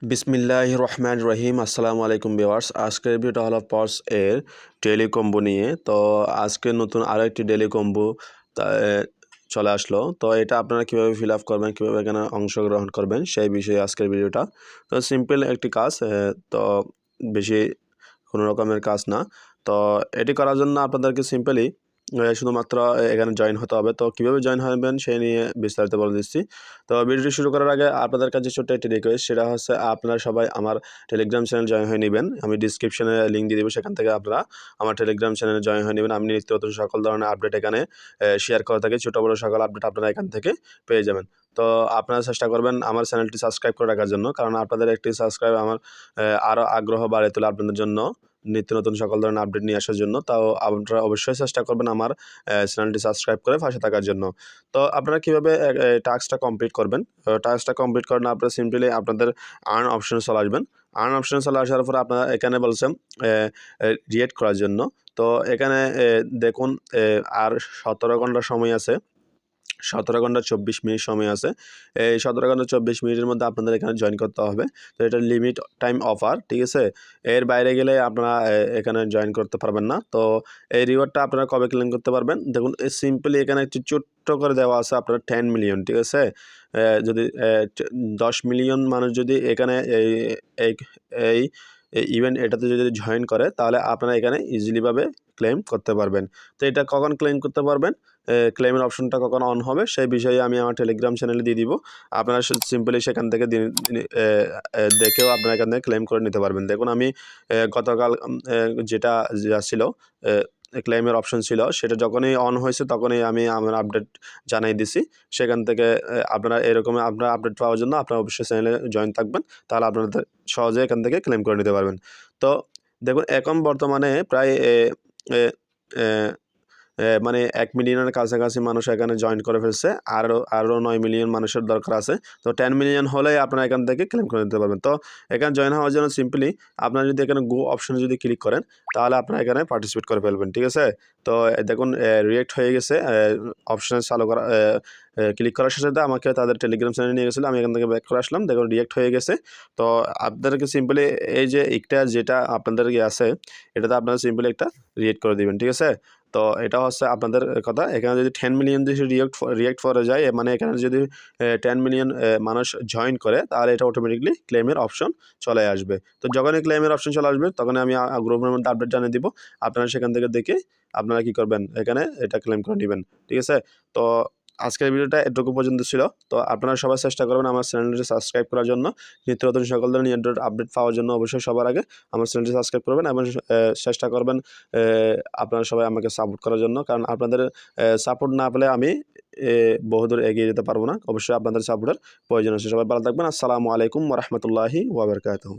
বিসমিল্লাহির রহমানির রহিম। আসসালামু আলাইকুম ভিউয়ার্স। আজকের ভিডিওটা হলো পর্স এর ডেইলি কম্বো নিয়ে। তো আজকে নতুন আরও একটি ডেইলি কম্বো চলে আসলো। তো এটা আপনারা কীভাবে ফিল আপ করবেন, কীভাবে এখানে অংশগ্রহণ করবেন সেই বিষয়ে আজকের ভিডিওটা। তো সিম্পল একটি কাজ, তো বেশি কোনো রকমের কাজ না। তো এটি করার জন্য আপনাদেরকে সিম্পলি শুধুমাত্র এখানে জয়েন হতে হবে। তো কীভাবে জয়েন হবেন সেই নিয়ে বিস্তারিত বলে দিচ্ছি। তো ভিডিওটি শুরু করার আগে আপনাদের কাছে ছোট্ট একটি রিকোয়েস্ট, সেটা হচ্ছে আপনারা সবাই আমার টেলিগ্রাম চ্যানেল জয়েন হয়ে নেবেন। আমি ডিসক্রিপশনে লিঙ্ক দিয়ে দেবো, সেখান থেকে আপনারা আমার টেলিগ্রাম চ্যানেলে জয়েন হয়ে নেবেন। আমি নিত্য নতুন সকল ধরনের আপডেট এখানে শেয়ার করে থাকি। ছোটো বড়ো সকল আপডেট আপনারা এখান থেকে পেয়ে যাবেন। তো আপনারা চেষ্টা করবেন আমার চ্যানেলটি সাবস্ক্রাইব করে রাখার জন্য, কারণ আপনাদের একটি সাবস্ক্রাইব আমার আরও আগ্রহ বাড়িয়ে তোলে আপনাদের জন্য নিত্য নতুন সকল ধরনের আপডেট নিয়ে আসার জন্য। তাও আপনারা অবশ্যই চেষ্টা করবেন আমার চ্যানেলটি সাবস্ক্রাইব করে পাশে থাকার জন্য। তো আপনারা কীভাবে টাস্কটা কমপ্লিট করবেন, টাস্কটা কমপ্লিট করেন আপনারা সিম্পলি আপনাদের আর্ন অপশনে চলে আসবেন। আর্ন অপশনে চলে আসার পরে আপনারা এখানে বলছেন রিয়েক্ট করার জন্য। তো এখানে দেখুন আর 17 ঘন্টা সময় আছে, 17 ঘন্টা 24 মিনিট সময় আছে। এই 17 ঘন্টা 24 মিনিটের মধ্যে আপনাদের এখানে জয়েন করতে হবে। তো এটা লিমিট টাইম অফার, ঠিক আছে? এর বাইরে গেলে আপনারা এখানে জয়েন করতে পারবেন না। তো এই রিওয়ার্ডটা আপনারা কবে ক্লেম করতে পারবেন? দেখুন সিম্পলি এখানে একটু ছোট্ট করে দেওয়া আছে আপনার 10 মিলিয়ন, ঠিক আছে? যদি 10 মিলিয়ন মানুষ যদি এখানে এই এই ইভেন্ট এটাতে যদি জয়েন করে, তাহলে আপনারা এখানে ইজিলিভাবে ক্লেম করতে পারবেন। তো এটা কখন ক্লেম করতে পারবেন, ক্লেমের অপশনটা কখন অন হবে সেই বিষয়ে আমি আমার টেলিগ্রাম চ্যানেলে দিয়ে দিব। আপনারা সিম্পলি সেখান থেকে দেখেও আপনারা এখান থেকে ক্লেম করে নিতে পারবেন। দেখুন আমি গতকাল যেটা ছিল ক্লেমের অপশন ছিল, সেটা যখনই অন হয়েছে তখনই আমি আমার আপডেট জানাই দিছি। সেখান থেকে আপনারা এরকমই আপনারা আপডেট পাওয়ার জন্য আপনারা অবশ্যই চ্যানেলে জয়েন থাকবেন, তাহলে আপনারা সহজে এখান থেকে ক্লেম করে নিতে পারবেন। তো দেখুন এখন বর্তমানে প্রায় মানে 1 মিলিয়নের কাছাকাছি মানুষ এখানে জয়েন করে ফেলছে। আরও 9 মিলিয়ন মানুষের দরকার আছে। তো 10 মিলিয়ন হলেই আপনারা এখান থেকে ক্লেম করে নিতে পারবেন। তো এখানে জয়েন হওয়ার জন্য সিম্পলি আপনারা যদি এখানে গো অপশনে যদি ক্লিক করেন, তাহলে আপনারা এখানে পার্টিসিপেট করে ফেলবেন, ঠিক আছে? তো দেখুন রিয়েক্ট হয়ে গেছে। অপশনে চালু করা ক্লিক করার সাথে সাথে আমাকে তাদের টেলিগ্রাম চ্যানেলে নিয়ে গেছিলো। আমি এখান থেকে ব্যাক করে আসলাম। দেখুন রিয়েক্ট হয়ে গেছে। তো আপনাদেরকে সিম্পলি এই যে একটা যেটা আপনাদের আছে, এটাতে আপনারা সিম্পলি একটা রিয়েক্ট করে দিবেন, ঠিক আছে? তো এটা হচ্ছে আপনাদের কথা। এখানে যদি 10 মিলিয়ন যদি রিয়েক্ট করে যায়, মানে এখানে যদি 10 মিলিয়ন মানুষ জয়েন করে, তাহলে এটা অটোমেটিকলি ক্লেমের অপশন চলে আসবে। তো যখনই ক্লেমের অপশন চলে আসবে, তখনই আমি গ্রুপের মধ্যে আপডেট জানিয়ে দিব। আপনারা সেখান থেকে দেখে আপনারা কী করবেন, এখানে এটা ক্লেম করে নেবেন, ঠিক আছে? তো আজকের ভিডিওটা এটুকু পর্যন্ত ছিল। তো আপনারা সবাই চেষ্টা করবেন আমার চ্যানেলটি সাবস্ক্রাইব করার জন্য। নিত্য নতুন সকল ধরনের আপডেট পাওয়ার জন্য অবশ্যই সবার আগে আমার চ্যানেলটি সাবস্ক্রাইব করবেন এবং চেষ্টা করবেন আপনারা সবাই আমাকে সাপোর্ট করার জন্য, কারণ আপনাদের সাপোর্ট না পেলে আমি বহুদূর এগিয়ে যেতে পারবো না। অবশ্যই আপনাদের সাপোর্টের প্রয়োজন আছে। সবাই ভালো থাকবেন। আসসালামু আলাইকুম ওয়া রাহমাতুল্লাহি ওয়া বারাকাতুহু।